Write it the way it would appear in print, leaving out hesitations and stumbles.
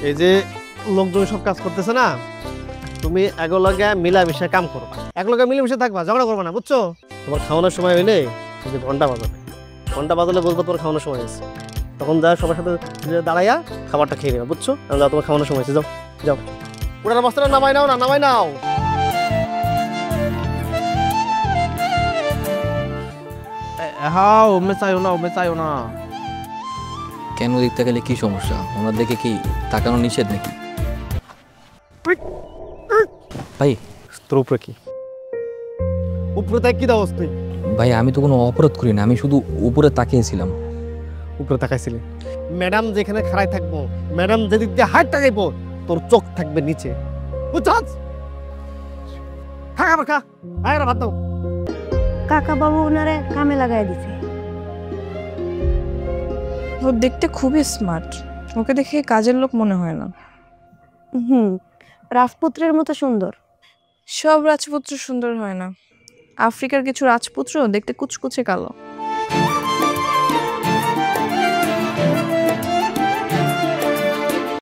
এই যে লোকজন সব কাজ করতেছে না, তুমি একলগে মিলামিশে কাম করবা, একলগে মিলেমিশে থাকবা, ঝগড়া করবা না, বুঝছো? তোমার খাওয়ানোর সময় হইলে তুমি ঘন্টা বাজাবে, ঘন্টা বাজালে বুঝবো তোমার খাওয়ানোর সময় হয়েছে, তখন যা সবার সাথে দাঁড়াইয়া খাবারটা খেয়ে নেবা, বুঝছো? যাও, তোমার খাওয়ানোর সময় হয়েছে, যাও যাও। ওটার বস্তাটা নামাই নাও না, নামাই নাও। হ্যাঁ, ওমে চাইও না, ওমে চাইও না। কেন দেখতে গেলে কি সমস্যা? ওনার দেখে কি তাকানো নিষেধ নাকি? ভাই তোর উপরে কি? উপরে তাই কি দাও তুই? ভাই আমি তো কোনো অপরাধ করি না, আমি শুধু উপরে তাকিয়েছিলাম। উপরে তাকাইছিলি? ম্যাডাম যেখানে খাড়াই থাকবো, ম্যাডাম যেদিক দিয়ে হাত তাকাইবো, তোর চোখ থাকবে নিচে, বুঝছস? খা খাবার খা, আয় ভাত দাও। কাকা বাবু ওনারে কামে লাগাই দিছে। ও দেখতে খুবই স্মার্ট, ওকে দেখে কাজের লোক মনে হয় না। রাজপুত্রের মতো সুন্দর। সব রাজপুত্র সুন্দর হয় না, আফ্রিকার কিছু রাজপুত্র দেখতে কুচকুচে কালো।